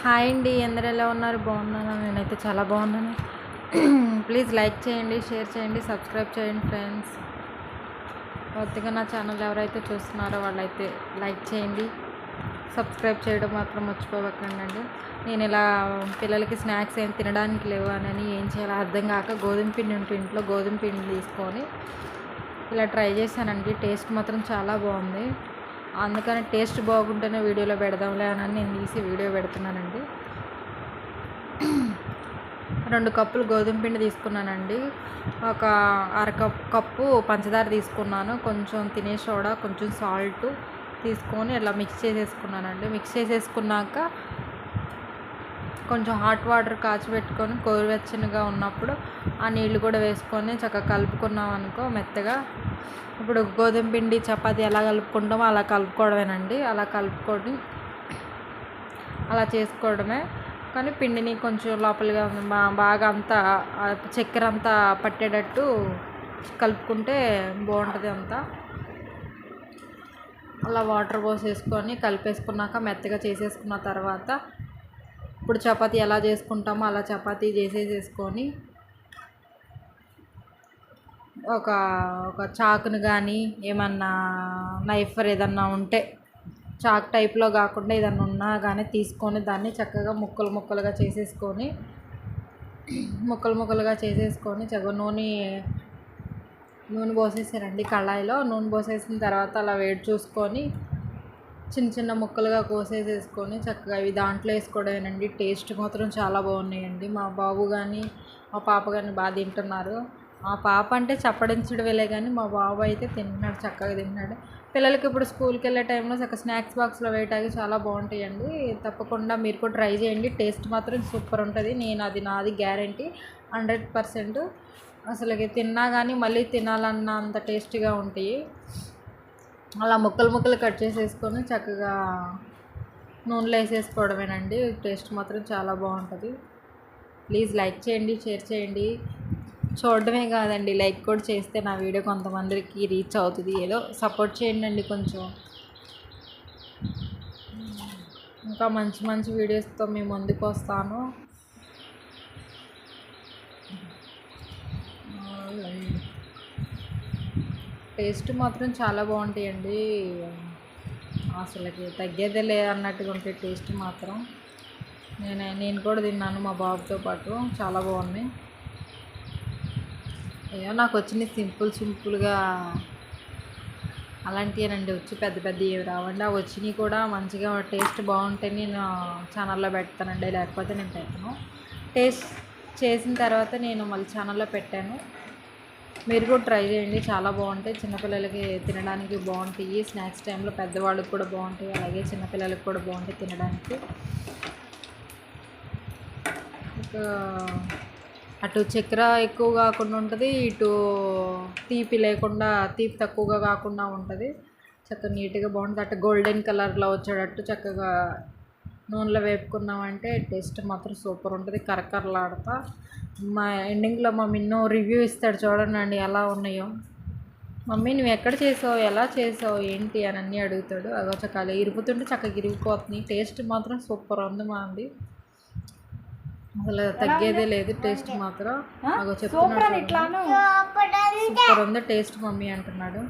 Hi అండి, అందరు ఎలా ఉన్నారు? బాగున్నాను. నేనైతే చాలా బాగున్నాను. ప్లీజ్ లైక్ చేయండి, షేర్ చేయండి, సబ్స్క్రైబ్ చేయండి ఫ్రెండ్స్. కొత్తగా నా ఛానల్ ఎవరైతే చూస్తున్నారో వాళ్ళైతే లైక్ చేయండి, సబ్స్క్రైబ్ చేయడం మాత్రం మర్చిపోవకండి. నేను ఇలా పిల్లలకి స్నాక్స్ ఏం తినడానికి లేవు అని ఏం చేయాలో అర్థం కాక గోధుమ పిండి ఉంటే ఇంట్లో గోధుమ పిండి తీసుకొని ఇలా ట్రై చేశానండి. టేస్ట్ మాత్రం చాలా బాగుంది. అందుకని టేస్ట్ బాగుంటేనే వీడియోలో పెడదాంలే అని నేను తీసి వీడియో పెడుతున్నానండి. 2 కప్పులు గోధుమ పిండి తీసుకున్నానండి. ఒక కప్పు పంచదార తీసుకున్నాను. కొంచెం తినే సోడా, కొంచెం సాల్ట్ తీసుకొని ఇలా మిక్స్ చేసేసుకున్నానండి. మిక్స్ చేసేసుకున్నాక కొంచెం హాట్ వాటర్ కాచిపెట్టుకొని గోరువెచ్చనిగా ఉన్నప్పుడు ఆ నీళ్ళు కూడా వేసుకొని చక్కగా కలుపుకున్నాం అనుకో మెత్తగా. ఇప్పుడు గోధుమ పిండి చపాతీ ఎలా కలుపుకుంటామో అలా కలుపుకోవడమేనండి. అలా కలుపుకొని అలా చేసుకోవడమే. కానీ పిండిని కొంచెం లోపలిగా బాగా అంతా చక్కెర అంతా పట్టేటట్టు కలుపుకుంటే బాగుంటుంది అంతా. అలా వాటర్ పోసేసుకొని కలిపేసుకున్నాక మెత్తగా చేసేసుకున్న తర్వాత ఇప్పుడు చపాతీ ఎలా చేసుకుంటామో అలా చపాతీ చేసేసుకొని ఒక చాకును కానీ ఏమన్నా నైఫర్ ఏదన్నా ఉంటే చాక్ టైప్లో కాకుండా ఏదన్నా ఉన్నా కానీ తీసుకొని దాన్ని చక్కగా ముక్కలుగా చేసేసుకొని చక్కగా నూనె పోసేసారండి. కళాయిలో నూనె పోసేసిన తర్వాత అలా వేడి చూసుకొని చిన్న ముక్కలుగా కోసేసుకొని చక్కగా ఇవి దాంట్లో వేసుకోవడమేనండి. టేస్ట్ మాత్రం చాలా బాగున్నాయండి. మా బాబు కానీ మా పాప కానీ బాగా తింటున్నారు. మా పాప అంటే చప్పడించడమేలే కానీ మా బాబు అయితే తింటున్నాడు, చక్కగా తింటున్నాడు. పిల్లలకి ఇప్పుడు స్కూల్కి వెళ్ళే టైంలో చక్కగా స్నాక్స్ బాక్స్లో వేయటానికి చాలా బాగుంటాయండి. తప్పకుండా మీరు కూడా ట్రై చేయండి. టేస్ట్ మాత్రం సూపర్ ఉంటుంది. నాది గ్యారంటీ 100%. అసలుకి తిన్నా కానీ మళ్ళీ తినాలన్న అంత టేస్టీగా ఉంటాయి. అలా ముక్కలు కట్ చేసేసుకొని చక్కగా నూనెలో వేసేసుకోవడమేనండి. టేస్ట్ మాత్రం చాలా బాగుంటుంది. ప్లీజ్ లైక్ చేయండి, షేర్ చేయండి. చూడడమే కాదండి, లైక్ కూడా చేస్తే నా వీడియో కొంతమందికి రీచ్ అవుతుంది. ఏదో సపోర్ట్ చేయండి కొంచెం. ఇంకా మంచి వీడియోస్తో మీ ముందుకు వస్తాను. టేస్ట్ మాత్రం చాలా బాగుంటాయండి. అసలుకి తగ్గేదే అన్నట్టుగా ఉంటాయి టేస్ట్ మాత్రం. నేను కూడా తిన్నాను మా బాబుతో పాటు. చాలా బాగున్నాయి. అయ్యో నాకు వచ్చినాయి సింపుల్గా అలాంటివేనండి. వచ్చి పెద్ద ఏమి రావండి. అవి వచ్చినాయి కూడా మంచిగా టేస్ట్ బాగుంటే నేను ఛానల్లో పెడతానండి, లేకపోతే నేను పెట్టను. టేస్ట్ చేసిన తర్వాత నేను మళ్ళీ ఛానల్లో పెట్టాను. మీరు కూడా ట్రై చేయండి, చాలా బాగుంటాయి. చిన్నపిల్లలకి తినడానికి బాగుంటాయి. స్నాక్స్ టైంలో పెద్దవాళ్ళకి కూడా బాగుంటాయి, అలాగే చిన్నపిల్లలకి కూడా బాగుంటాయి తినడానికి. అటు చక్కెర ఎక్కువ కాకుండా ఉంటుంది, ఇటు తీపి తక్కువగా కాకుండా ఉంటుంది. చక్కగా నీట్గా బాగుంటుంది. అటు గోల్డెన్ కలర్లో వచ్చేటట్టు చక్కగా నూనెలో వేపుకున్నామంటే టేస్ట్ మాత్రం సూపర్ ఉంటుంది. కరకరలాడుతా. మా ఎండింగ్లో మా మిన్నో రివ్యూ ఇస్తాడు, చూడండి ఎలా ఉన్నాయో. మమ్మీ నువ్వు ఎక్కడ చేసావు, ఎలా చేసావు, ఏంటి అని అన్నీ అడుగుతాడు. అదో చక్కగా ఇరుగుతుంటే చక్కగా ఇరిగిపోతుంది. టేస్ట్ మాత్రం సూపర్ ఉంది మా అండి. అసలు తగ్గేదే లేదు టేస్ట్ మాత్రం. చెప్తున్నాడు, సూపర్ ఉంది టేస్ట్ మమ్మీ అంటున్నాడు.